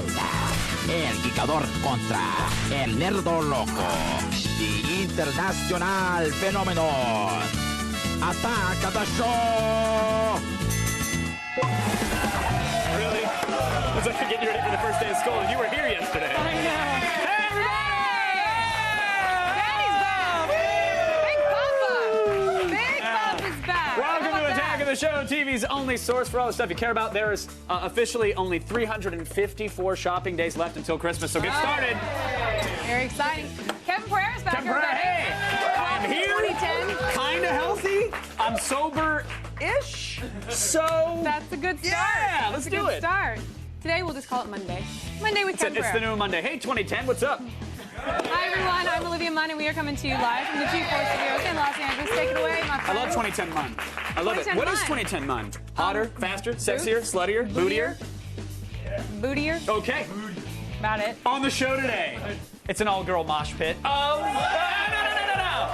El Gicador contra El Nerdo Loco. The International Phenomenon. Attack the show! Really? Looks like you're getting ready for the first day of school, and you were here yesterday. I know. Hey, everybody! Daddy's back! Big Papa! Big Papa's back! Welcome to Attack of the Show, TV's only source for all the stuff you care about. There is officially only 354 shopping days left until Christmas, so get started. Very exciting. Kevin Pereira's back. Kevin Pereira, hey! I'm here. 2010. Kinda healthy. I'm sober-ish. So That's a good start. Yeah, let's That's a do good it. start. Today we'll just call it Monday. Monday with Kevin It's the Pereira. new Monday. Hey, 2010, what's up? Hi everyone, I'm Olivia Munn and we are coming to you live from the G4 Studios in Los Angeles. Take it away, my I friend. love 2010 Mun. I love it. 2010 What is Mun. 2010 Mun? Hotter, faster, sexier, sluttier, bootier? Bootier. Okay. About it. On the show today, it's an all-girl mosh pit. Oh, no.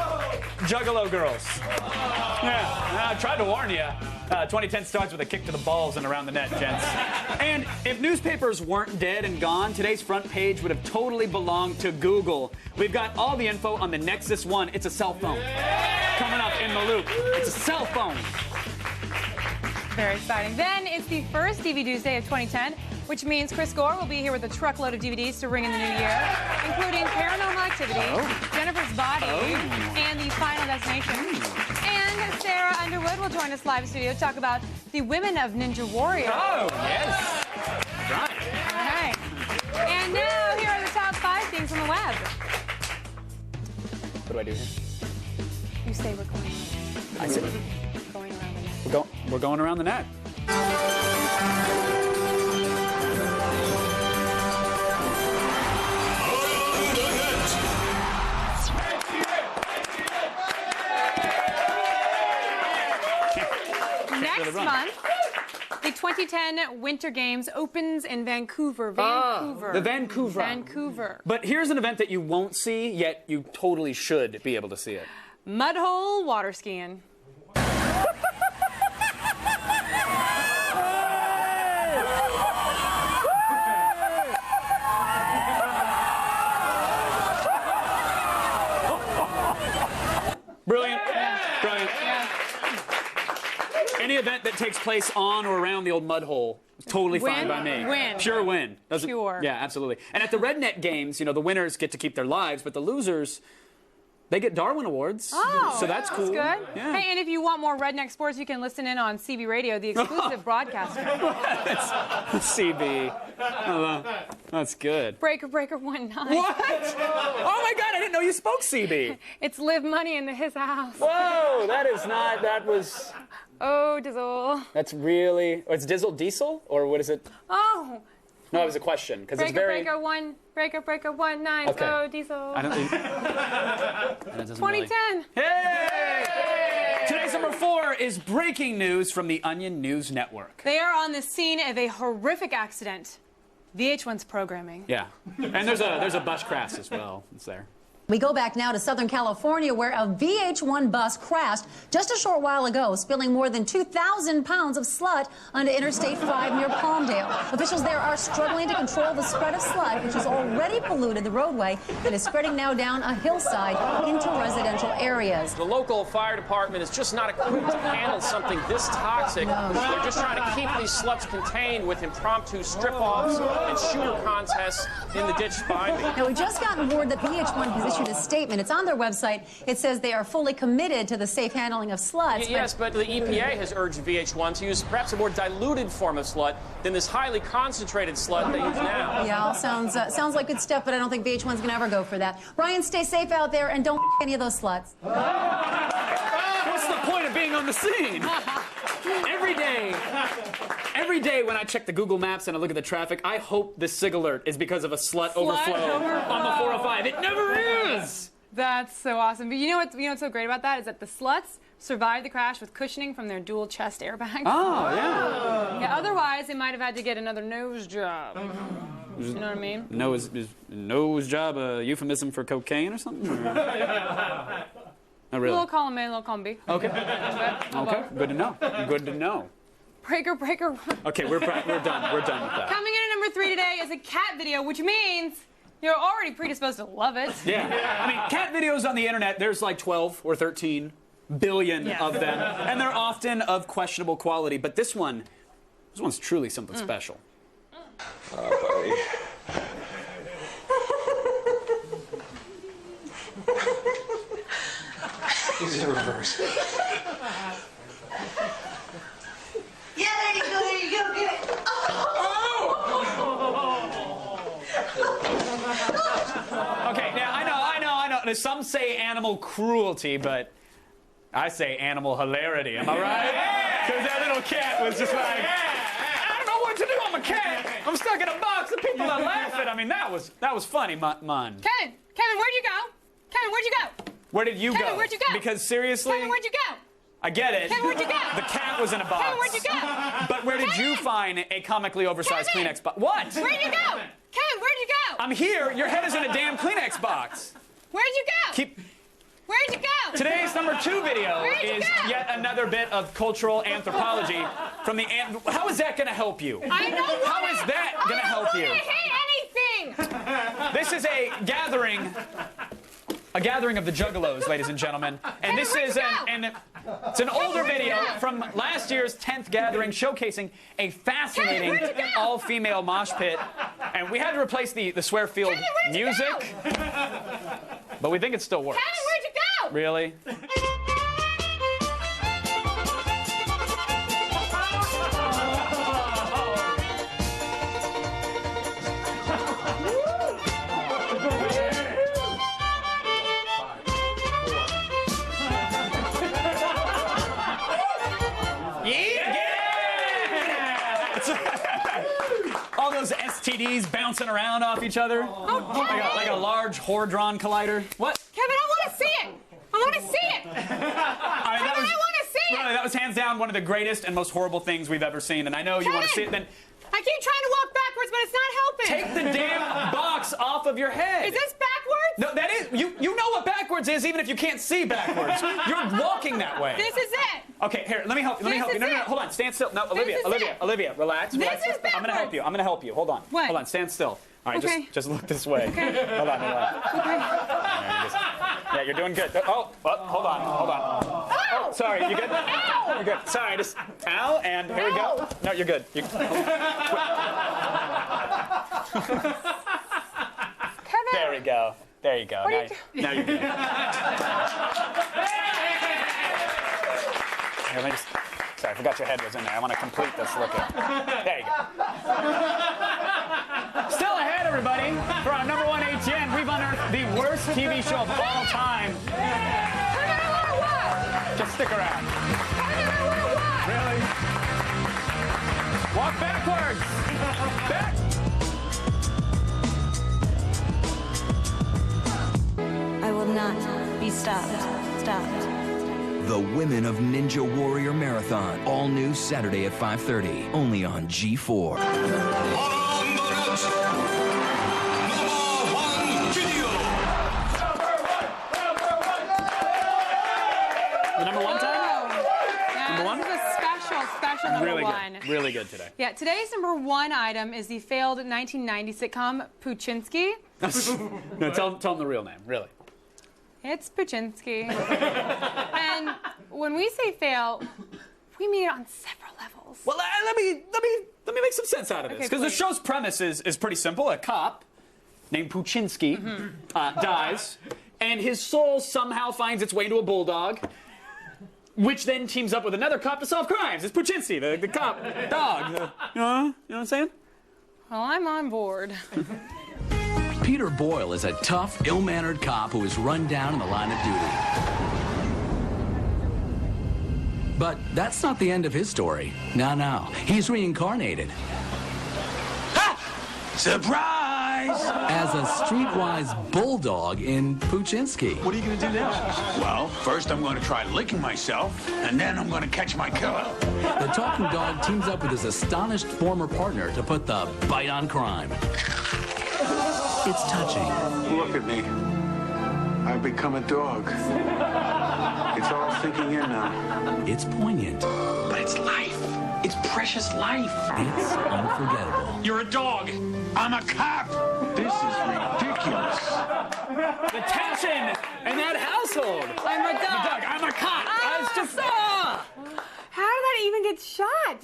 Juggalo girls. Yeah, I tried to warn you. 2010 starts with a kick to the balls and around the net, gents. And if newspapers weren't dead and gone, today's front page would have totally belonged to Google. We've got all the info on the Nexus 1. It's a cell phone. Coming up in the loop. It's a cell phone. Very exciting. Then it's the first DVD Day of 2010, which means Chris Gore will be here with a truckload of DVDs to ring in the new year, including Paranormal Activity, Jennifer's Body, and The Final Destination. And Sarah Underwood will join us live in studio to talk about the women of Ninja Warrior. Oh, yes. Right. All right. And now here are the top 5 things on the web. What do I do here? You say we're going I said around the net. we're going around the net. Next month, the 2010 Winter Games opens in Vancouver. Vancouver. The Vancouver. Vancouver. But here's an event that you won't see, yet you totally should be able to see it. Mudhole water skiing. Brilliant. Brilliant. Any event that takes place on or around the old mud hole is totally fine by me. Win. Pure win. Pure. Yeah, absolutely. And at the Redneck Games, you know, the winners get to keep their lives, but the losers, they get Darwin Awards. Oh, so that's cool. That's good. Yeah. Hey, and if you want more redneck sports, you can listen in on CB Radio, the exclusive broadcaster. CB. That's good. Breaker 19. What? Oh my God, I didn't know you spoke CB. It's Live Money in his house. Whoa, that was, Oh, Dizzle. that's really, it's Dizzle Diesel? Or what is it? Oh. No, it was a question, because it's very... Breaker 19. Okay. Oh, Diesel. I don't think... That doesn't 2010. Hey! Today's number 4 is breaking news from the Onion News Network. They are on the scene of a horrific accident. VH1's programming. Yeah. And there's a Bushcraft as well. It's there. We go back now to Southern California, where a VH1 bus crashed just a short while ago, spilling more than 2,000 pounds of sludge onto Interstate 5 near Palmdale. Officials there are struggling to control the spread of sludge, which has already polluted the roadway and is spreading now down a hillside into residential areas. The local fire department is just not equipped to handle something this toxic. They're just trying to keep these sluts contained with impromptu strip-offs and shooter contests in the ditch behind me. Now, we've just gotten word that VH1 has issued a statement. It's on their website. It says they are fully committed to the safe handling of sluts. Yes, but the EPA has urged VH1 to use perhaps a more diluted form of slut than this highly concentrated slut they use now. Yeah, all sounds like good stuff, but I don't think VH1's going to ever go for that. Ryan, stay safe out there and don't any of those sluts. What's the point of being on the scene? Every day when I check the Google Maps and I look at the traffic, I hope this SIG alert is because of a slut overflow on the 405. It never is! That's so awesome. But you know what's so great about that is that the sluts survived the crash with cushioning from their dual chest airbags. Oh, yeah. Yeah, otherwise they might have had to get another nose job. You know what I mean? Nose job a euphemism for cocaine or something? Or? Not really. Little column A, little column B. Okay. Okay. Good to know. Good to know. Breaker. Okay, we're done. We're done with that. Coming in at number number 3 today is a cat video, which means you're already predisposed to love it. Yeah. I mean, cat videos on the internet, there's like 12 or 13 billion of them, and they're often of questionable quality. But this one's truly something special. Buddy. He's in reverse. Yeah, there you go, get it. Okay, now I know. Some say animal cruelty, but I say animal hilarity. Am I right? Because that little cat was just like, I don't know what to do. I'm a cat. I'm stuck in a box, and people are laughing. I mean, that was funny, man. Kevin, where'd you go? Kevin, where'd you go? Where did you Kevin, go? where'd you go? Because seriously, Kevin, where'd you go? I get it. Kevin, where'd you go? The cat was in a box. Kevin, where'd you go? But where did you Kevin! find a comically oversized Kevin! Kleenex box? What? Where'd you go? Kevin, where'd you go? I'm here. Your head is in a damn Kleenex box. Where'd you go? Where'd you go? Today's number 2 video Where'd you is go? yet another bit of cultural anthropology from the How is that going to help you? I don't want How is that going to help you? I hate anything. This is a gathering of the Juggalos, ladies and gentlemen. And this is it's an older video from last year's 10th gathering showcasing a fascinating all-female mosh pit. And we had to replace the swear-filled music. But we think it still works. Kevin, where'd you go? Really? All those STDs bouncing around off each other. Like a large Hadron Collider. What? Kevin, I want to see it. I want to see it. I want to see it. Really, that was hands down one of the greatest and most horrible things we've ever seen. And I know you want to see it. Then I keep trying to walk backwards, but it's not helping. take the damn box off of your head. Is this backwards? No, that is. You know what backwards is, even if you can't see backwards. You're walking that way. This is it. Okay, here, let me help you. Let me help you. No, hold on. Stand still. No, Olivia, relax. This relax. is I'm gonna help you. I'm gonna help you. Hold on. What? Hold on. Stand still. All right, Okay. just look this way. Okay. Hold on. Okay. Yeah, you're doing good. Oh, hold on. Oh, sorry. You good? Ow! You're good. Sorry, just ow, and here we go. No, you're good. Kevin. There we go. There you go. Now you're good. Here, let me just. Sorry, I forgot your head was in there. I want to complete this looking. There you go. Still ahead, everybody. For our number 1 ATN, we've unearthed the worst TV show of all time. Just stick around. Really? Walk backwards. Back. I will not be stopped. The Women of Ninja Warrior Marathon. All new Saturday at 5:30. Only on G4. The number 1 time? Number 1? This is a special number Really 1. good. Really good today. Yeah, today's number 1 item is the failed 1990 sitcom Puchinsky. No, tell them the real name, really. It's Puchinsky. And when we say fail, we mean it on several levels. Well, let me make some sense out of this, Okay, because the please. show's premise is pretty simple. A cop named Puchinsky dies, and his soul somehow finds its way into a bulldog, which then teams up with another cop to solve crimes. It's Puchinsky, the cop dog. You know what I'm saying? Well, I'm on board. Peter Boyle is a tough, ill-mannered cop who is run down in the line of duty. But that's not the end of his story. No. He's reincarnated. Ha! Surprise! As a streetwise bulldog in Puchinsky. What are you going to do now? Well, first I'm going to try licking myself, and then I'm going to catch my killer. The talking dog teams up with his astonished former partner to put the bite on crime. It's touching. Look at me. I've become a dog. It's all sinking in now. It's poignant. But it's life. It's precious life. It's unforgettable. You're a dog. I'm a cop. This is ridiculous. The tension in that household. I'm a dog. I'm a cop. It's just. How did that even get shot?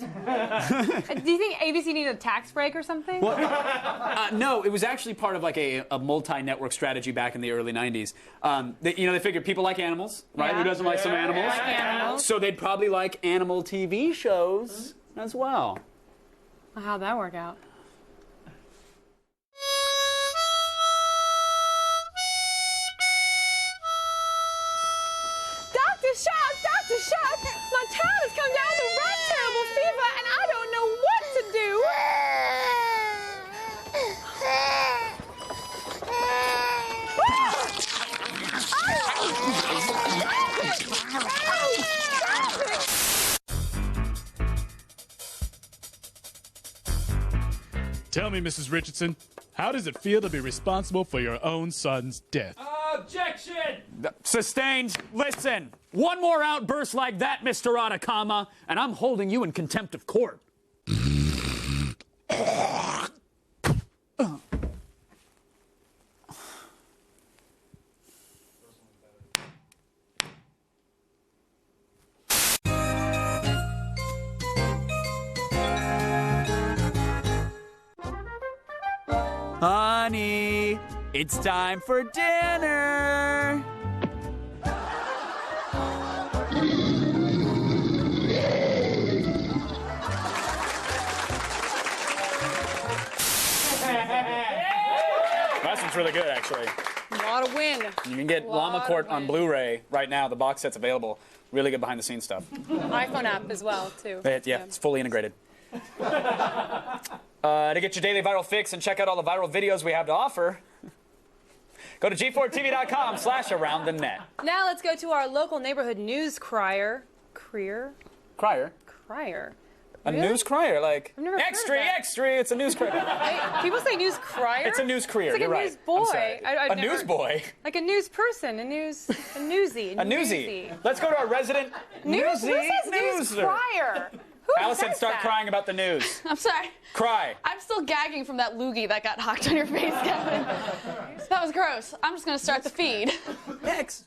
Do you think ABC needed a tax break or something? No, it was actually part of like a multi-network strategy back in the early 90s. They figured people like animals, right? Yeah. Who doesn't like some animals? Like animals. So they'd probably like animal TV shows as well. How'd that work out? Dr. Shock, my town has come down with a rat terrible fever, and I don't know what to do. Tell me, Mrs. Richardson, how does it feel to be responsible for your own son's death? Objection! Sustained. Listen, one more outburst like that, Mr. Atacama, and I'm holding you in contempt of court. Honey, it's time for dinner. This one's really good, actually. A lot of wind. You can get Llama Court on Blu-ray right now. The box set's available. Really good behind-the-scenes stuff. iPhone app as well, too. Yeah, it's fully integrated. To get your daily viral fix and check out all the viral videos we have to offer, go to g4tv.com/aroundthenet. Now let's go to our local neighborhood news crier. Crier? Crier? Crier. A Really? news crier, like, I've never heard of extra, that. extra, it's a news crier. Wait, people say news crier? It's a news crier, It's like you're a right. news boy. I'm sorry. I've A never- news boy? Like a news person, a newsie. A newsie. Let's go to our resident Who says news newser. crier? Who Allison, says start that? crying about the news. I'm sorry. Cry. I'm still gagging from that loogie that got hocked on your face, Kevin. That was gross. I'm just going to start the feed. Next.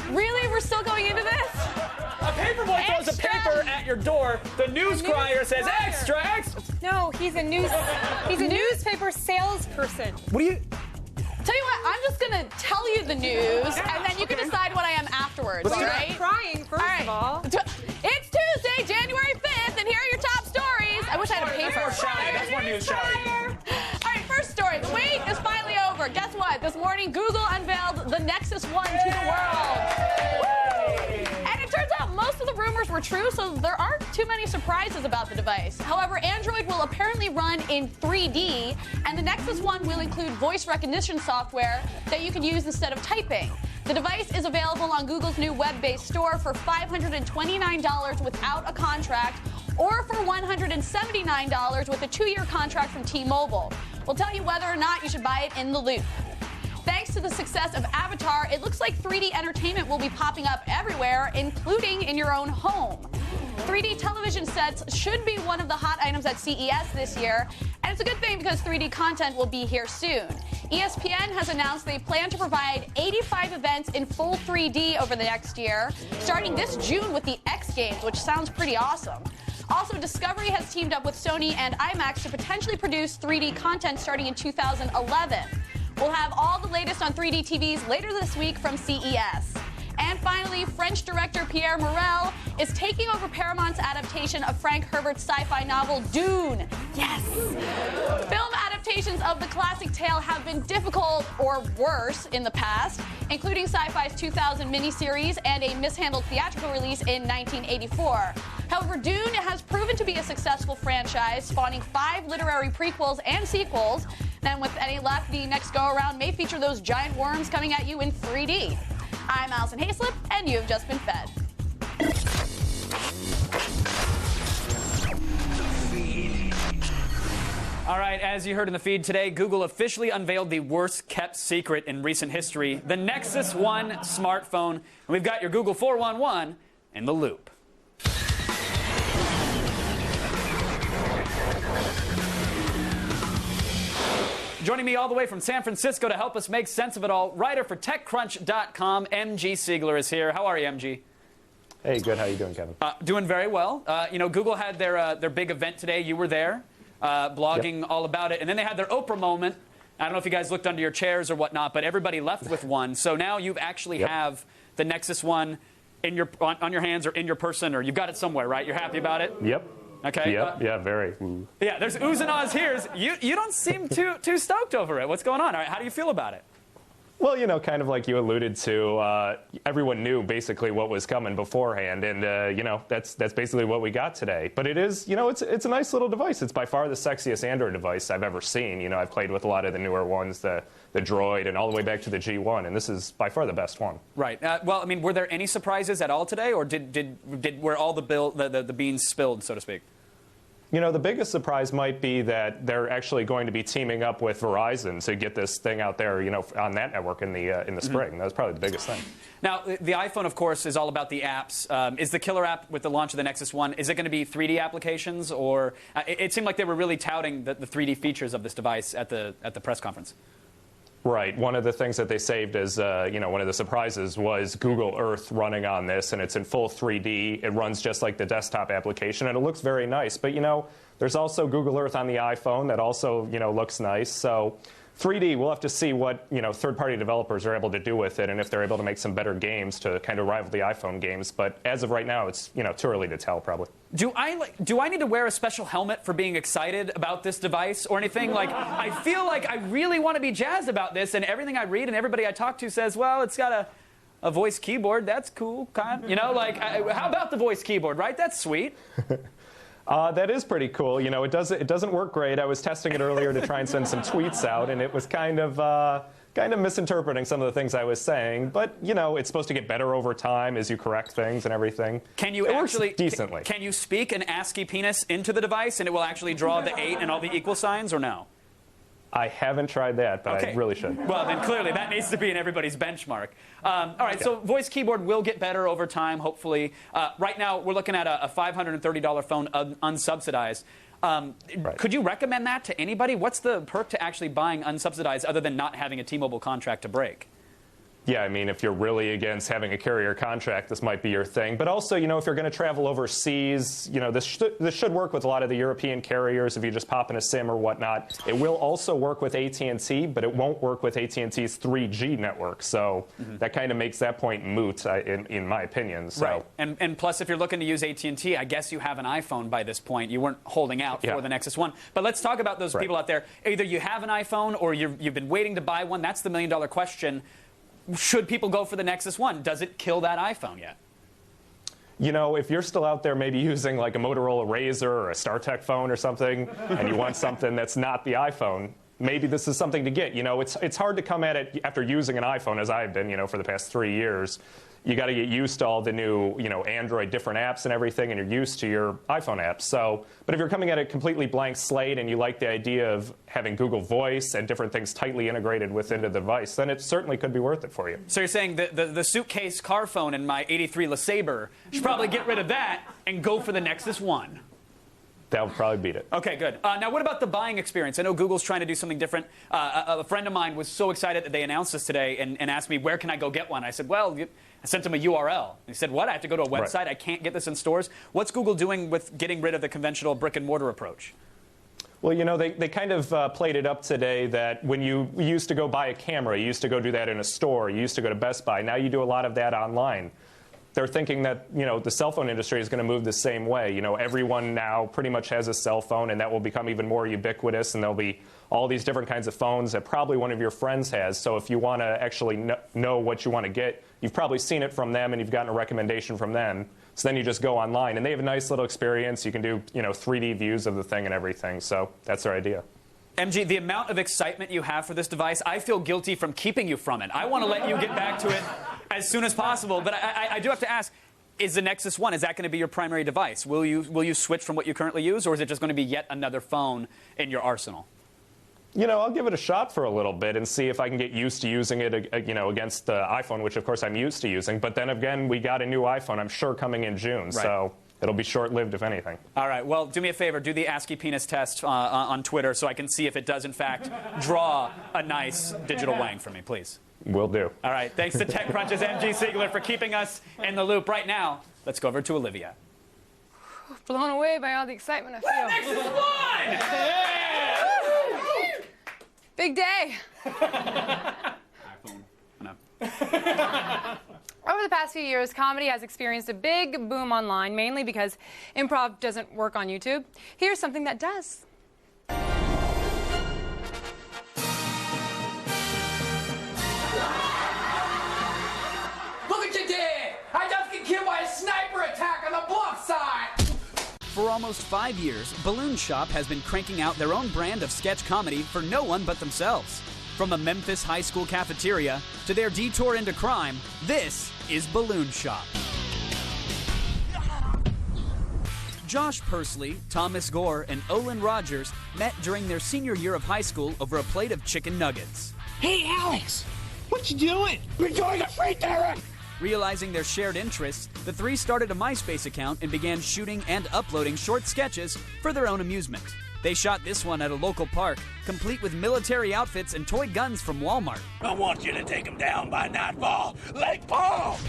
Really? We're still going into this? A paperboy throws a paper at your door. The news crier says, crier. extra, extra. No, he's a newspaper salesperson. What do you... Tell you what, I'm just going to tell you the news, and then you can decide what I am afterwards, Well, all you're right? crying, first of all. It's Tuesday, January 5th, and here are your top stories. I wish I had a paper. That's more news shouting. All right, first story. The wait is finally over. Guess what? This morning, Google unveiled the Nexus 1 to the world. And it turns out most of the rumors were true, so there aren't too many surprises about the device. However, Android will apparently run in 3D, and the Nexus 1 will include voice recognition software that you can use instead of typing. The device is available on Google's new web-based store for $529 without a contract, or for $179 with a 2-year contract from T-Mobile. We'll tell you whether or not you should buy it in the loop. Thanks to the success of Avatar, it looks like 3D entertainment will be popping up everywhere, including in your own home. 3D television sets should be one of the hot items at CES this year, and it's a good thing because 3D content will be here soon. ESPN has announced they plan to provide 85 events in full 3D over the next year, starting this June with the X Games, which sounds pretty awesome. Also, Discovery has teamed up with Sony and IMAX to potentially produce 3D content starting in 2011. We'll have all the latest on 3D TVs later this week from CES. And finally, French director Pierre Morel is taking over Paramount's adaptation of Frank Herbert's sci-fi novel Dune. Yes! Film adaptations of the classic tale have been difficult or worse in the past, including Sci-Fi's 2000 miniseries and a mishandled theatrical release in 1984. However, Dune has proven to be a successful franchise, spawning 5 literary prequels and sequels. And with any luck, the next go-around may feature those giant worms coming at you in 3D. I'm Allison Hayslip, and you've just been fed. All right, as you heard in the feed today, Google officially unveiled the worst kept secret in recent history, the Nexus One smartphone. And we've got your Google 411 in the loop. Joining me all the way from San Francisco to help us make sense of it all, writer for TechCrunch.com, MG Siegler is here. How are you, MG? Hey, good. How you doing, Kevin? Doing very well. You know, Google had their big event today. You were there, blogging all about it. And then they had their Oprah moment. I don't know if you guys looked under your chairs or whatnot, but everybody left with one. So now you actually have the Nexus One in your on your hands or in your person, or you've got it somewhere, right? You're happy about it? Yep. Okay. Yep. Yeah, very. Yeah, there's oohs and ahs here. You don't seem too stoked over it. What's going on? All right, how do you feel about it? Well, you know, kind of like you alluded to, everyone knew basically what was coming beforehand, and you know, that's basically what we got today. But it is, you know, it's a nice little device. It's by far the sexiest Android device I've ever seen. You know, I've played with a lot of the newer ones, the Droid, and all the way back to the G1, and this is by far the best one. Right. Well, I mean, were there any surprises at all today, or were all the beans spilled, so to speak? You know, the biggest surprise might be that they're actually going to be teaming up with Verizon to get this thing out there, you know, on that network in the spring. That's probably the biggest thing. Now, the iPhone, of course, is all about the apps. Is the killer app with the launch of the Nexus One, is it going to be 3D applications, or it seemed like they were really touting the 3D features of this device at the press conference? Right. One of the things that they saved as, you know, one of the surprises was Google Earth running on this, and it's in full 3D. It runs just like the desktop application, and it looks very nice. But, you know, there's also Google Earth on the iPhone that also, you know, looks nice. So 3D, we'll have to see what, you know, third-party developers are able to do with it, and if they're able to make some better games to kind of rival the iPhone games. But as of right now, it's, you know, too early to tell, probably. Do I need to wear a special helmet for being excited about this device or anything? Like, I feel like I really want to be jazzed about this, and everything I read and everybody I talk to says, well, it's got a voice keyboard. That's cool, kind of. You know, like, how about the voice keyboard, right? That's sweet. That is pretty cool. You know, it doesn't work great. I was testing it earlier to try and send some tweets out, and it was kind of misinterpreting some of the things I was saying. But, you know, it's supposed to get better over time as you correct things and everything. Can you works decently. Can you speak an ASCII penis into the device, and it will actually draw the 8 and all the equal signs, or no? I haven't tried that, but okay. I really should. Well, then clearly that needs to be in everybody's benchmark. All right, so voice keyboard will get better over time, hopefully. Right now, we're looking at a $530 phone unsubsidized. Right. Could you recommend that to anybody? What's the perk to actually buying unsubsidized other than not having a T-Mobile contract to break? Yeah, I mean, if you're really against having a carrier contract, this might be your thing. But also, you know, if you're going to travel overseas, you know, this should work with a lot of the European carriers if you just pop in a SIM or whatnot. It will also work with AT&T, but it won't work with AT&T's 3G network. So that kind of makes that point moot, in my opinion. So. Right. And plus, if you're looking to use AT&T, I guess you have an iPhone by this point. You weren't holding out for the Nexus One. But let's talk about those people out there. Either you have an iPhone or you've been waiting to buy one. That's the million-dollar question. Should people go for the Nexus One? Does it kill that iPhone yet? You know, if you're still out there maybe using like a Motorola Razr or a StarTech phone or something, and you want something that's not the iPhone, maybe this is something to get. You know, it's hard to come at it after using an iPhone, as I've been, you know, for the past 3 years. You got to get used to all the new, you know, Android different apps and everything, and you're used to your iPhone apps. So, but if you're coming at it completely blank slate and you like the idea of having Google Voice and different things tightly integrated within the device, then it certainly could be worth it for you. So you're saying the suitcase car phone in my '83 LeSabre should probably get rid of that and go for the Nexus One. That would probably beat it. Okay, good. Now, what about the buying experience? I know Google's trying to do something different. A friend of mine was so excited that they announced this today and asked me, where can I go get one? I said, well, I sent him a URL. He said, what? I have to go to a website? Right. I can't get this in stores? What's Google doing with getting rid of the conventional brick-and-mortar approach? Well, you know, they kind of played it up today that when you used to go buy a camera, you used to go do that in a store, you used to go to Best Buy. Now you do a lot of that online. They're thinking that, you know, the cell phone industry is going to move the same way. You know, everyone now pretty much has a cell phone, and that will become even more ubiquitous, and there'll be all these different kinds of phones that probably one of your friends has. So if you want to actually know what you want to get, you've probably seen it from them, and you've gotten a recommendation from them. So then you just go online, and they have a nice little experience. You can do, you know, 3D views of the thing and everything. So that's their idea. MG, the amount of excitement you have for this device, I feel guilty from keeping you from it. I want to let you get back to it as soon as possible. But I do have to ask, Is the Nexus 1, is that going to be your primary device? Will you switch from what you currently use, or is it just going to be yet another phone in your arsenal? You know, I'll give it a shot for a little bit and see if I can get used to using it, you know, against the iPhone, which of course I'm used to using. But then again, we got a new iPhone, I'm sure, coming in June. Right. So it'll be short-lived, if anything. All right. Well, do me a favor. Do the ASCII penis test on Twitter so I can see if it does, in fact, draw a nice digital wang for me, please. Will do. All right. Thanks to TechCrunch's MG Siegler for keeping us in the loop. Right now, let's go over to Olivia. Blown away by all the excitement I feel. Nexus 1! Big day. iPhone. No. Over the past few years, comedy has experienced a big boom online, mainly because improv doesn't work on YouTube. Here's something that does. Look at you there! I just get killed by a sniper attack on the bluff side! For almost 5 years, Balloon Shop has been cranking out their own brand of sketch comedy for no one but themselves. From a Memphis high school cafeteria to their detour into crime, this is Balloon Shop. Josh Persley, Thomas Gore, and Olin Rogers met during their senior year of high school over a plate of chicken nuggets. Hey, Alex! What you doing? We're doing a free Darren! Realizing their shared interests, the three started a MySpace account and began shooting and uploading short sketches for their own amusement. They shot this one at a local park, complete with military outfits and toy guns from Walmart. I want you to take him down by nightfall, Lake Paul!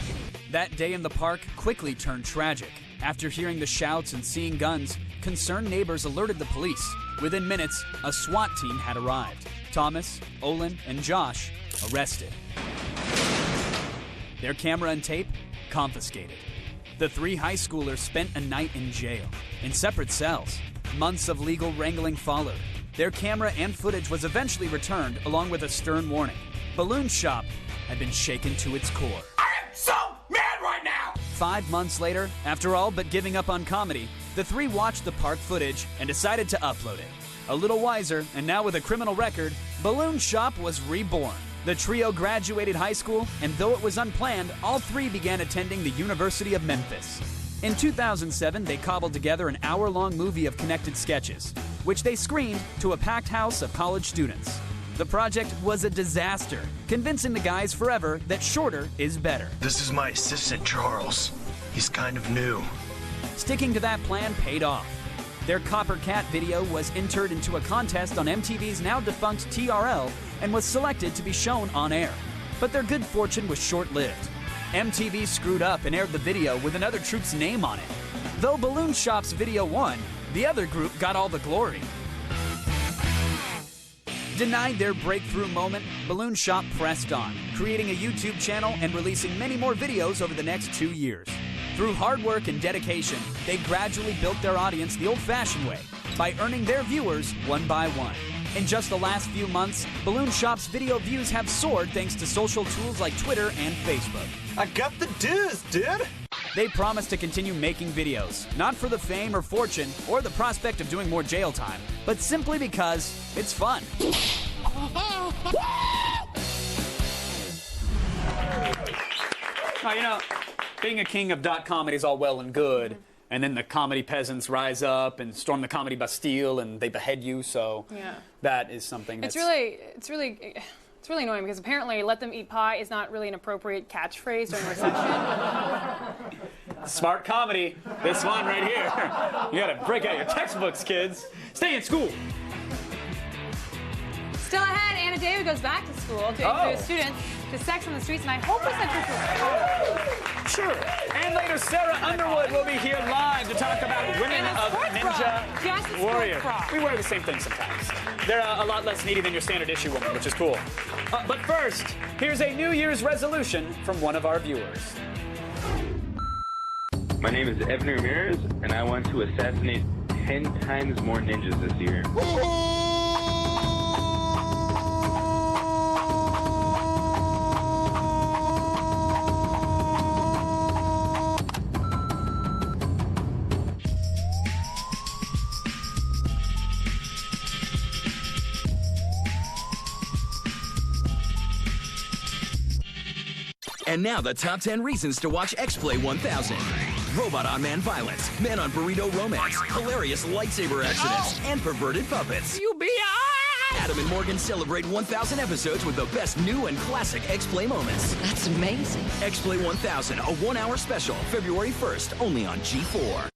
That day in the park quickly turned tragic. After hearing the shouts and seeing guns, concerned neighbors alerted the police. Within minutes, a SWAT team had arrived. Thomas, Olin, and Josh arrested. Their camera and tape confiscated. The three high schoolers spent a night in jail, in separate cells. Months of legal wrangling followed. Their camera and footage was eventually returned, along with a stern warning. Balloon Shop had been shaken to its core. I am so mad right now! 5 months later, after all but giving up on comedy, the three watched the park footage and decided to upload it. A little wiser, and now with a criminal record, Balloon Shop was reborn. The trio graduated high school, and though it was unplanned, all three began attending the University of Memphis. In 2007, they cobbled together an hour-long movie of connected sketches, which they screened to a packed house of college students. The project was a disaster, convincing the guys forever that shorter is better. This is my assistant, Charles. He's kind of new. Sticking to that plan paid off. Their Copper Cat video was entered into a contest on MTV's now-defunct TRL and was selected to be shown on air. But their good fortune was short-lived. MTV screwed up and aired the video with another troupe's name on it. Though Balloon Shop's video won, the other group got all the glory. Denied their breakthrough moment, Balloon Shop pressed on, creating a YouTube channel and releasing many more videos over the next 2 years. Through hard work and dedication, they gradually built their audience the old-fashioned way, by earning their viewers one by one. In just the last few months, Balloon Shop's video views have soared thanks to social tools like Twitter and Facebook. I got the dues, dude! They promise to continue making videos, not for the fame or fortune or the prospect of doing more jail time, but simply because it's fun. Now, you know, being a king of dot comedy is all well and good, and then the comedy peasants rise up and storm the comedy Bastille and they behead you, so yeah. That is something that's... It's really annoying because apparently "let them eat pie" is not really an appropriate catchphrase during a recession. Smart comedy, this one right here. You gotta break out your textbooks, kids. Stay in school. Still ahead, Anna David goes back to school to introduce students to sex on the streets, and I hope it's not Sure. And later, Sarah Underwood will be here live to talk about Women of Ninja Warrior. We wear the same thing sometimes. They're a lot less needy than your standard issue woman, which is cool. But first, here's a New Year's resolution from one of our viewers. My name is Evan Ramirez, and I want to assassinate 10 times more ninjas this year. And now the top 10 reasons to watch X-Play 1000. Robot on man violence, man on burrito romance, hilarious lightsaber accidents, and perverted puppets. You be Adam and Morgan celebrate 1,000 episodes with the best new and classic X-Play moments. That's amazing. X-Play 1000, a 1-hour special, February 1st, only on G4.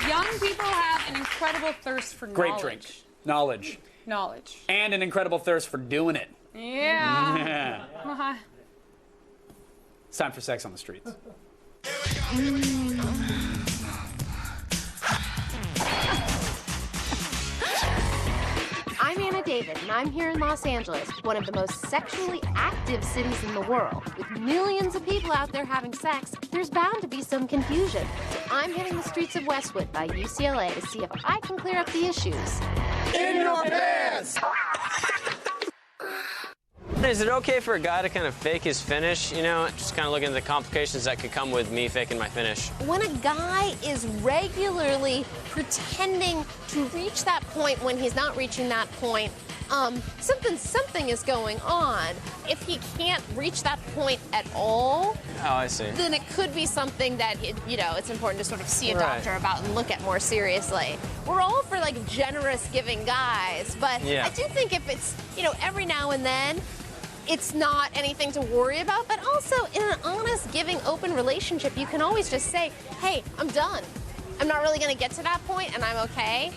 Young people have an incredible thirst for Great knowledge. drink. Knowledge. Knowledge. And an incredible thirst for doing it. Yeah. Yeah. Uh-huh. It's time for sex on the streets. I'm Anna David, and I'm here in Los Angeles, one of the most sexually active cities in the world. With millions of people out there having sex, there's bound to be some confusion. So I'm hitting the streets of Westwood by UCLA to see if I can clear up the issues. In your pants! Is it okay for a guy to kind of fake his finish, you know? Just kind of looking at the complications that could come with me faking my finish. When a guy is regularly pretending to reach that point when he's not reaching that point, something is going on. If he can't reach that point at all, Oh, I see. then it could be something that, it's important to sort of see a doctor about and look at more seriously. We're all for, like, generous giving guys, but Yeah. I do think if it's, every now and then, it's not anything to worry about, but also in an honest, giving, open relationship, you can always just say, hey, I'm done. I'm not really going to get to that point, and I'm okay.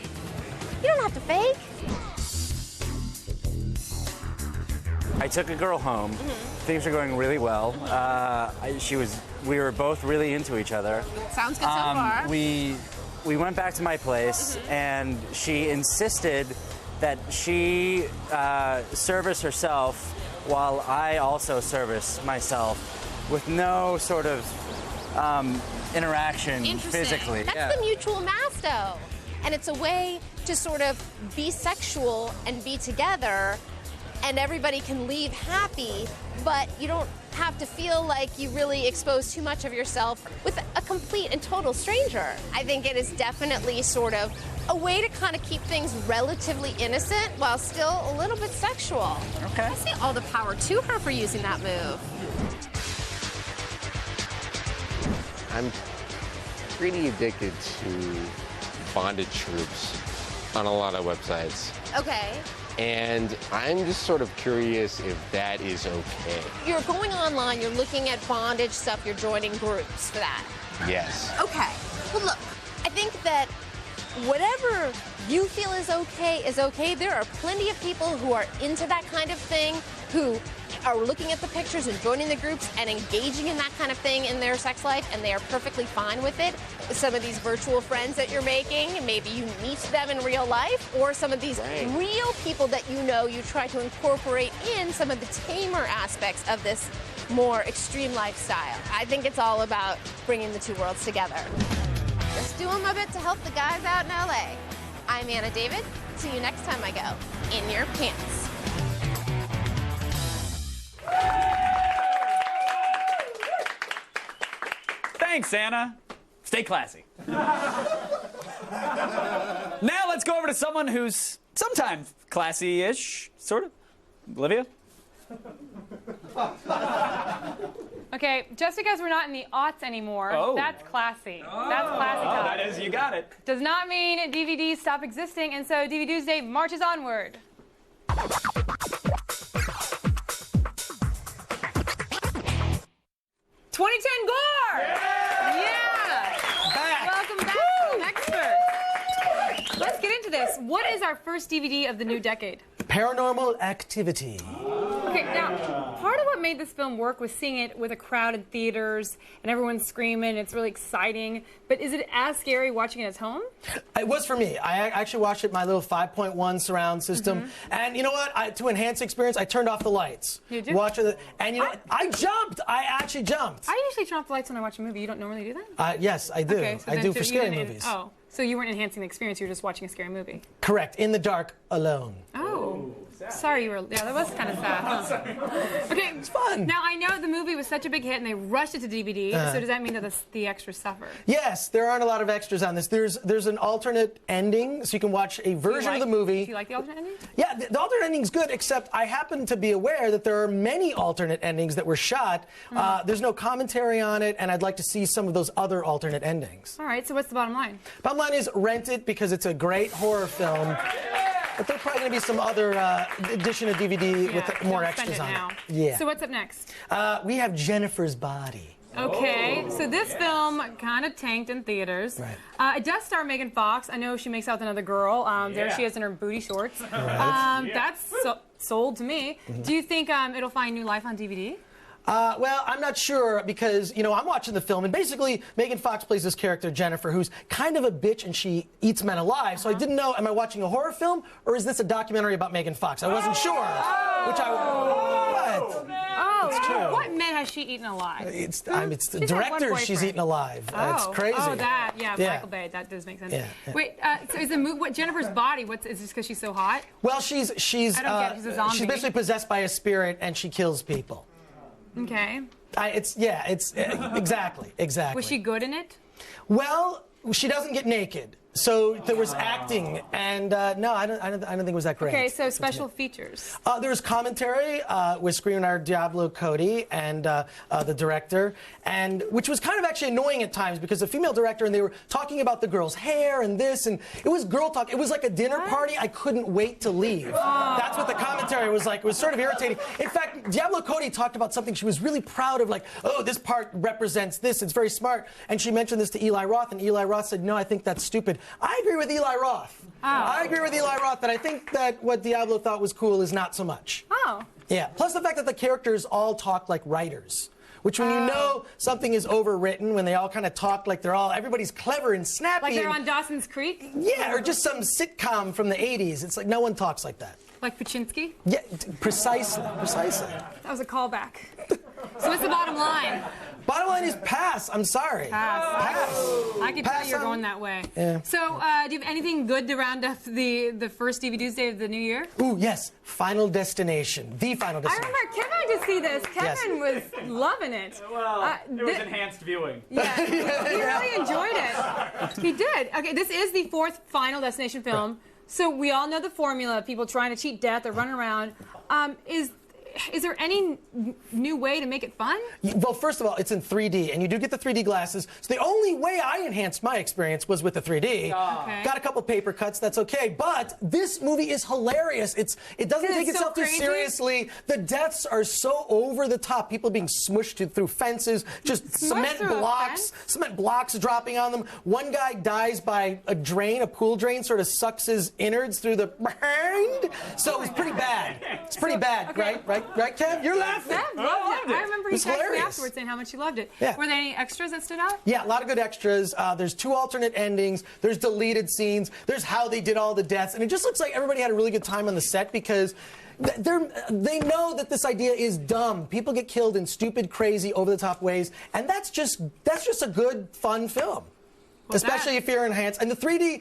You don't have to fake. I took a girl home. Things are going really well. We were both really into each other. Sounds good so far. We went back to my place, and she insisted that she service herself while I also service myself with no sort of interaction physically. That's the mutual masto. And it's a way to sort of be sexual and be together, and everybody can leave happy, but you don't have to feel like you really expose too much of yourself with a complete and total stranger. I think it is definitely sort of a way to kind of keep things relatively innocent while still a little bit sexual. Okay. I see all the power to her for using that move. I'm pretty addicted to bondage groups on a lot of websites. Okay. And I'm just sort of curious if that is okay. You're going online, you're looking at bondage stuff, you're joining groups for that. Yes. Okay. Well, look, I think that whatever you feel is okay. There are plenty of people who are into that kind of thing, who are looking at the pictures and joining the groups and engaging in that kind of thing in their sex life, and they are perfectly fine with it. Some of these virtual friends that you're making, maybe you meet them in real life, or some of these real people that you try to incorporate in some of the tamer aspects of this more extreme lifestyle. I think it's all about bringing the two worlds together. Just doing my bit to help the guys out in LA. I'm Anna David. See you next time I go in your pants. Thanks, Anna. Stay classy. Now let's go over to someone who's sometimes classy-ish, sort of. Olivia? Okay, just because we're not in the aughts anymore, that's classy. That's classy talk. That is, you got it. Does not mean DVDs stop existing, and so DVD Day marches onward. 2010 Gore! Yeah! Welcome back to the expert. Let's get into this. What is our first DVD of the new decade? Paranormal Activity. Okay, now, part of what made this film work was seeing it with a crowd in theaters and everyone's screaming. It's really exciting. But is it as scary watching it at home? It was for me. I actually watched it in my little 5.1 surround system. And you know what? To enhance the experience, I turned off the lights. Did you? And you know, I jumped. I actually jumped. I usually turn off the lights when I watch a movie. You don't normally do that? Yes, I do. Okay, so I then do for scary movies. So you weren't enhancing the experience. You were just watching a scary movie. Correct. In the dark, alone. Oh. Sorry, you were. Yeah, that was kind of sad. Huh? Okay, it's fun. Now I know the movie was such a big hit and they rushed it to DVD. So does that mean that the extras suffer? Yes, there aren't a lot of extras on this. There's an alternate ending, so you can watch a version of the movie. Do you like the alternate ending? Yeah, the alternate ending's good, except I happen to be aware that there are many alternate endings that were shot. There's no commentary on it, and I'd like to see some of those other alternate endings. All right, so what's the bottom line? Bottom line is rent it because it's a great horror film. But there's probably going to be some other edition of DVD with more extras on it. Yeah. So what's up next? We have Jennifer's Body. Okay, so this film kind of tanked in theaters. Right. It does star Megan Fox. I know she makes out with another girl. There she is in her booty shorts. That's sold to me. Do you think it'll find new life on DVD? Well, I'm not sure because, you know, I'm watching the film, and basically Megan Fox plays this character, Jennifer, who's kind of a bitch, and she eats men alive. So I didn't know, am I watching a horror film, or is this a documentary about Megan Fox? I wasn't sure. Which it's true. What men has she eaten alive? It's the directors she's eaten alive. It's crazy. Oh, that. Yeah, Michael Bay. That does make sense. Yeah. Wait, so is the movie, what, Jennifer's Body, is this because she's so hot? Well, she's I don't get it. She's a zombie. She's basically possessed by a spirit, and she kills people. Okay. Exactly. Was she good in it? Well, she doesn't get naked. So there was acting, and no, I don't think it was that great. Okay, so special features. There was commentary with screenwriter Diablo Cody and the director, and which was kind of actually annoying at times because the female director, and they were talking about the girl's hair and this, and it was girl talk. It was like a dinner party. I couldn't wait to leave. That's what the commentary was like. It was sort of irritating. In fact, Diablo Cody talked about something she was really proud of, like, oh, this part represents this. It's very smart. And she mentioned this to Eli Roth, and Eli Roth said, no, I think that's stupid. I agree with Eli Roth. I agree with Eli Roth that I think that what Diablo thought was cool is not so much. Yeah. Plus the fact that the characters all talk like writers. Which when you know something is overwritten, when they all kind of talk like everybody's clever and snappy. Like they're on Dawson's Creek? Yeah, or just some sitcom from the 80s. It's like no one talks like that. Like Pachinski? Yeah, precisely. That was a callback. So what's the bottom line? Bottom line is pass. I'm sorry. Pass. I could tell you're going that way. Yeah. So, do you have anything good to round up the first DVD Tuesday of the new year? Ooh, yes. Final Destination. The Final Destination. I remember Kevin had to see this. Kevin was loving it. Well, it was enhanced viewing. Yeah, he really enjoyed it. He did. Okay, this is the fourth Final Destination film. Right. So we all know the formula of people trying to cheat death or run around. Is there any new way to make it fun? Well, first of all, it's in 3D, and you do get the 3D glasses. So the only way I enhanced my experience was with the 3D. Okay. Got a couple paper cuts, that's okay. But this movie is hilarious. It doesn't take itself too seriously. The deaths are so over the top. People being smushed through fences, just cement blocks dropping on them. One guy dies by a pool drain, sort of sucks his innards through the behind. So it was pretty bad. It's pretty bad, right? Right, Kev? You're laughing. Kev loved it. I remember he texted me afterwards saying how much he loved it. Yeah. Were there any extras that stood out? Yeah, a lot of good extras. There's 2 alternate endings. There's deleted scenes. There's how they did all the deaths. And it just looks like everybody had a really good time on the set because they know that this idea is dumb. People get killed in stupid, crazy, over-the-top ways. And that's just a good, fun film. Especially if you're enhanced. And the 3D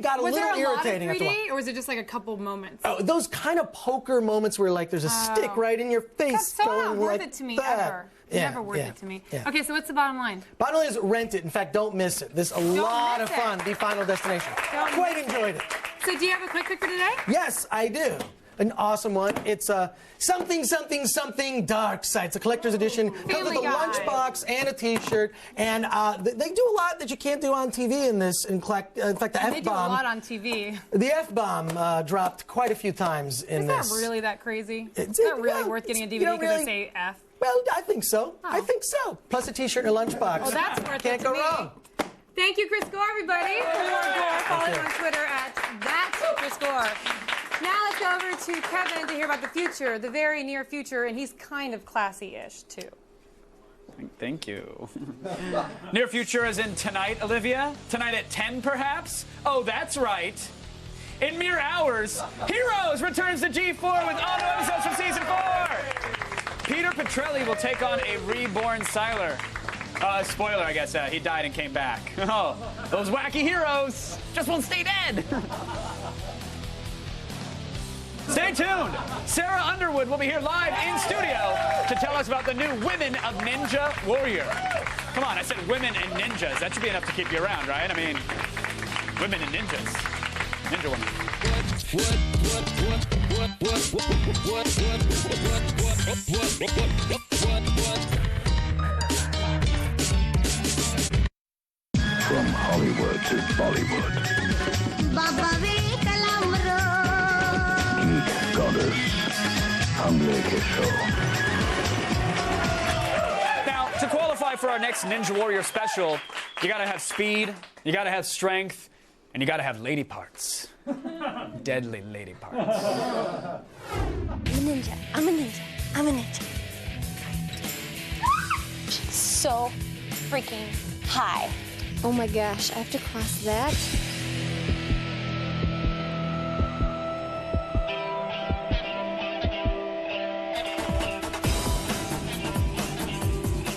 got a little irritating. Was there a lot of 3D, or was it just like a couple moments? Oh, those kind of poker moments where like there's a stick right in your face. That's so not worth like it to me that. ever. Never worth it to me. Yeah. Okay, so what's the bottom line? Bottom line is rent it. In fact, don't miss it. This is a lot of fun. The Final Destination. Quite enjoyed it. So do you have a quick pick for today? Yes, I do. An awesome one. It's something dark side. It's a collector's edition. Comes with a lunchbox and a T-shirt. And they do a lot that you can't do on TV in this. In fact, the F-bomb. They do a lot on TV. The F-bomb dropped quite a few times in this. Is that really that crazy? It's not really worth getting a DVD because they say F. Well, I think so. I think so. Plus a T-shirt and a lunchbox. Well, that's worth it. Can't go wrong. Thank you, Chris Gore, everybody. For more Gore, follow him on Twitter at @ChrisGore. Now let's go over to Kevin to hear about the future, the very near future, and he's kind of classy-ish, too. Thank you. Near future as in tonight, Olivia? Tonight at 10, perhaps? Oh, that's right. In mere hours, Heroes returns to G4 with all new episodes from Season 4. Peter Petrelli will take on a reborn Sylar. Spoiler, I guess. He died and came back. Oh, those wacky heroes just won't stay dead. Stay tuned. Sarah Underwood will be here live in studio to tell us about the new Women of Ninja Warrior. Come on, I said women and ninjas. That should be enough to keep you around, right? I mean, women and ninjas. Ninja women. From Hollywood to Bollywood. Geek Goddess. Humble के show. Now, to qualify for our next Ninja Warrior special, you gotta have speed, you gotta have strength, and you gotta have lady parts. Deadly lady parts. I'm a ninja. I'm a ninja. I'm a ninja. She's so freaking high. Oh my gosh, I have to cross that.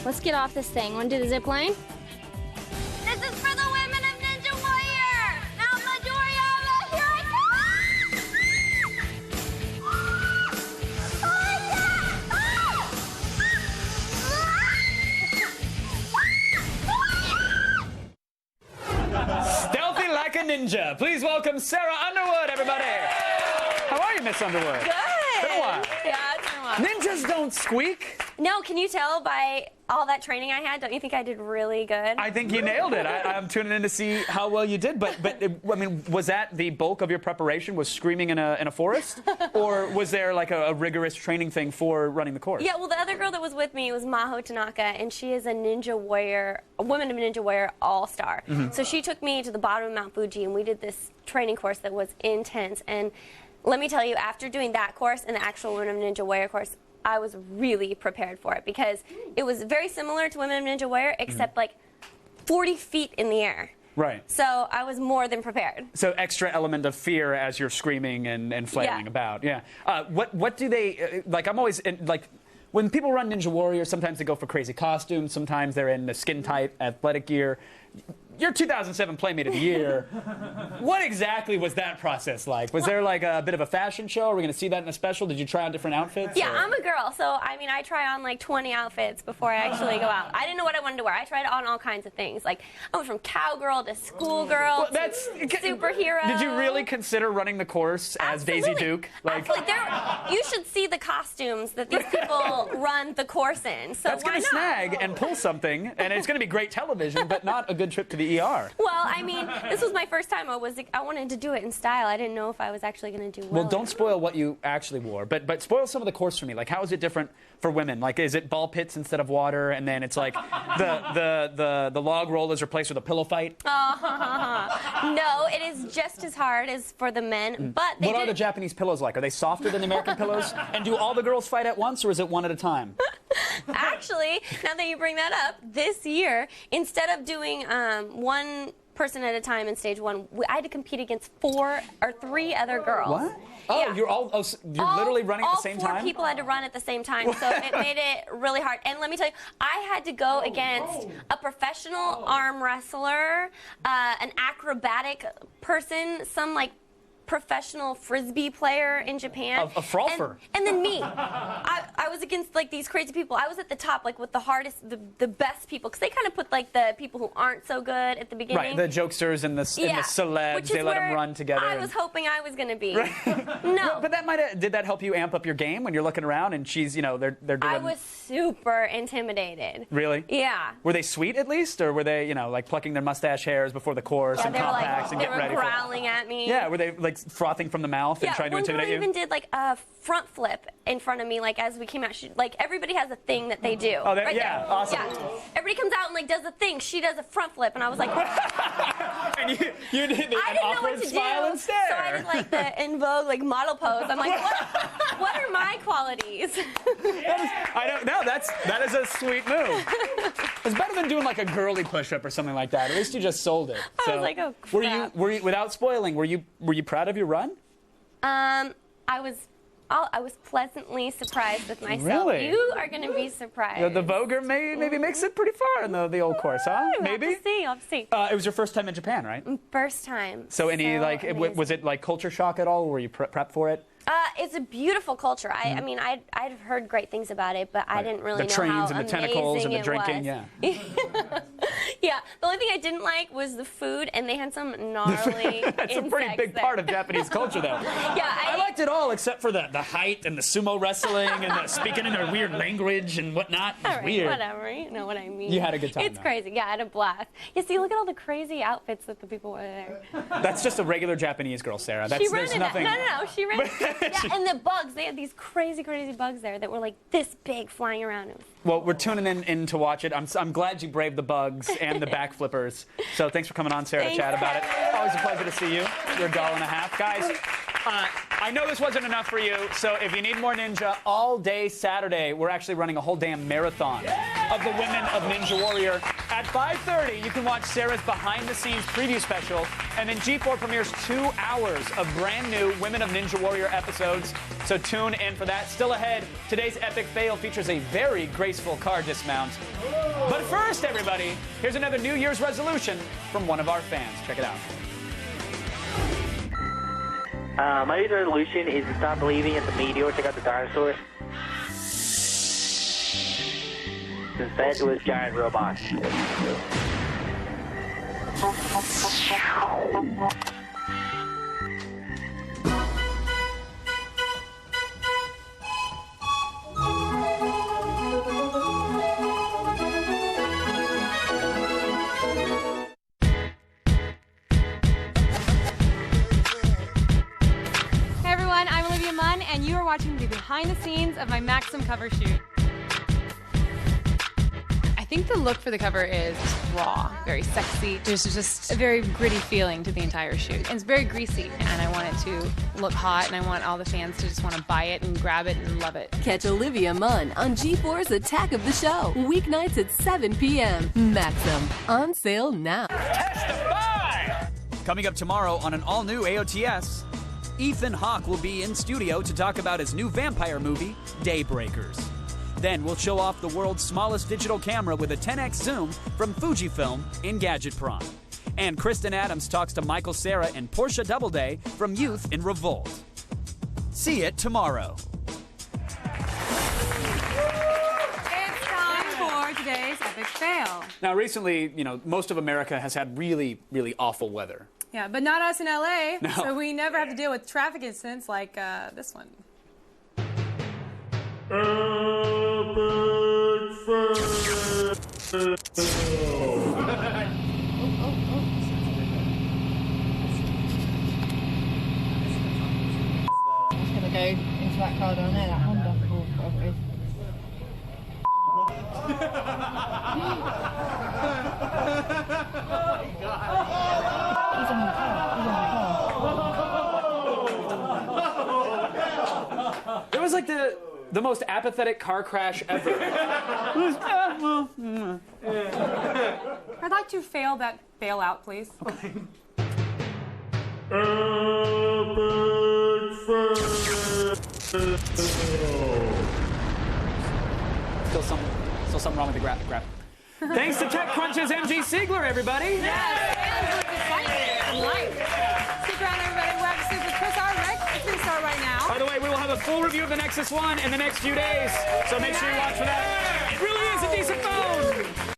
Let's get off this thing. Want to do the zip line? This is for the women of Ninja Warrior! Now, Midoriya, here I Stealthy like a ninja. Please welcome Sarah Underwood, everybody. How are you, Miss Underwood? Good. Been a while. Yeah, it's been a while. Ninjas don't squeak. No, can you tell by all that training I had? Don't you think I did really good? I think you nailed it. I'm tuning in to see how well you did. But I mean, was that the bulk of your preparation? Was screaming in a forest, or was there like a rigorous training thing for running the course? Yeah, well, the other girl that was with me was Maho Tanaka, and she is a Ninja Warrior, a Women of Ninja Warrior all-star. Mm-hmm. So she took me to the bottom of Mount Fuji, and we did this training course that was intense. And let me tell you, after doing that course and the actual Women of Ninja Warrior course, I was really prepared for it because it was very similar to Women of Ninja Warrior, except like 40 feet in the air. Right. So I was more than prepared. So extra element of fear as you're screaming and flailing about. Yeah. What do they like? I'm always like. When people run Ninja Warrior, sometimes they go for crazy costumes. Sometimes they're in the skin-tight athletic gear. Your 2007 Playmate of the Year, what exactly was that process like? Was there like a bit of a fashion show? Are we going to see that in a special? Did you try on different outfits? Yeah, I'm a girl, so I mean, I try on like 20 outfits before I actually go out. I didn't know what I wanted to wear. I tried on all kinds of things. Like, I went from cowgirl to schoolgirl to superhero. Did you really consider running the course as Daisy Duke? Like, Absolutely. You should see the costumes that these people run the course in. So that's going to snag and pull something, and it's going to be great television, but not a good trip to the ER. Well, I mean, this was my first time. I wanted to do it in style. I didn't know if I was actually going to do well. Well, don't spoil what you actually wore, but spoil some of the course for me. Like, how is it different for women? Like, is it ball pits instead of water, and then it's like the log roll is replaced with a pillow fight? No, it is just as hard as for the men. But what are the Japanese pillows like? Are they softer than the American pillows? And do all the girls fight at once, or is it one at a time? Actually, now that you bring that up, this year, instead of doing one person at a time in stage one, I had to compete against 4 or 3 other girls. What? Oh, yeah. You're literally running at the same time? All 4 people had to run at the same time, so it made it really hard. And let me tell you, I had to go against a professional arm wrestler, an acrobatic person, some like professional frisbee player in Japan. A frolfer. And then me. I was against like these crazy people. I was at the top, like with the hardest, the best people, because they kind of put like the people who aren't so good at the beginning. Right, the jokesters and the celebs, they let them run together. I was hoping I was going to be. Right. No. But did that help you amp up your game when you're looking around and she's, they're doing... I was super intimidated. Really? Yeah. Were they sweet at least, or were they, like plucking their mustache hairs before the course and compacts and getting ready for it? They were growling at me. Yeah, were they like frothing from the mouth and trying to intimidate you? Yeah, one girl even did like a front flip in front of me, like as we came out. Like everybody has a thing that they do. Oh, right yeah, there. awesome. Yeah. Everybody comes out and like does a thing. She does a front flip, and I was like, and you did an awkward smile and stare. So I did like the En Vogue like model pose. I'm like, what are my qualities? That is a sweet move. It's better than doing like a girly push-up or something like that. At least you just sold it. I was like, oh crap. Were you without spoiling? Were you proud of your run? I was pleasantly surprised with myself. Really? You are going to be surprised. The Voguer maybe makes it pretty far in the old course, huh? Maybe. I'll have to see. It was your first time in Japan, right? First time. So was it like culture shock at all? Were you prepped for it? it's a beautiful culture. I mean, I'd heard great things about it, but I didn't really know how trains and the tentacles and the amazing drinking, it yeah. was. Yeah, the only thing I didn't like was the food, and they had some gnarly That's a pretty big part of Japanese culture, though. Yeah, I liked it all except for the height and the sumo wrestling and the speaking in their weird language and whatnot. It was All right, weird. whatever. You know what I mean. You had a good time, It's though. crazy. Yeah, I had a blast. Yeah, see, look at all the crazy outfits that the people were there. That's just a regular Japanese girl, Sarah. That's, She there's rented nothing. No, she rented. Yeah, and the bugs. They had these crazy bugs there that were like this big flying around. Well, we're tuning in to watch it. I'm glad you braved the bugs and the back flippers. So thanks for coming on, Sarah, to chat about it. Always a pleasure to see you. You're a doll and a half. Guys, I know this wasn't enough for you, so if you need more Ninja, all day Saturday, we're actually running a whole damn marathon of the women of Ninja Warrior. At 5:30, you can watch Sarah's behind-the-scenes preview special, and then G4 premieres 2 hours of brand new Women of Ninja Warrior episodes. So tune in for that. Still ahead, today's epic fail features a very graceful car dismount. But first, everybody, here's another New Year's resolution from one of our fans. Check it out. My New Year's resolution is to stop believing in the media or check out the dinosaurs. Instead, it was giant robots. Hey everyone, I'm Olivia Munn, and you are watching the behind the scenes of my Maxim cover shoot. I think the look for the cover is raw, very sexy. There's just a very gritty feeling to the entire shoot. And it's very greasy, and I want it to look hot, and I want all the fans to just want to buy it and grab it and love it. Catch Olivia Munn on G4's Attack of the Show, weeknights at 7 p.m. Maxim, on sale now. Coming up tomorrow on an all-new AOTS, Ethan Hawke will be in studio to talk about his new vampire movie, Daybreakers. Then we'll show off the world's smallest digital camera with a 10x zoom from Fujifilm in Gadget Prom. And Kristen Adams talks to Michael Cera and Portia Doubleday from Youth in Revolt. See it tomorrow. It's time for today's epic fail. Now, recently, most of America has had really, really awful weather. Yeah, but not us in LA, No. so we never have to deal with traffic incidents like this one. I'm gonna go into that car down there, that Honda, or whatever it is. He's on the car. It was like the most apathetic car crash ever. I'd like to fail that bailout, please. Okay. Still something wrong with the graph. Thanks to TechCrunch's MG Siegler, everybody. Yes, and we're excited. Life. Stick around, everybody. We're at Super Chris R. Rick. It's going to start right now. By the way, we will have a full review of the Nexus One in the next few days, so make sure you watch for that. It really is a decent phone.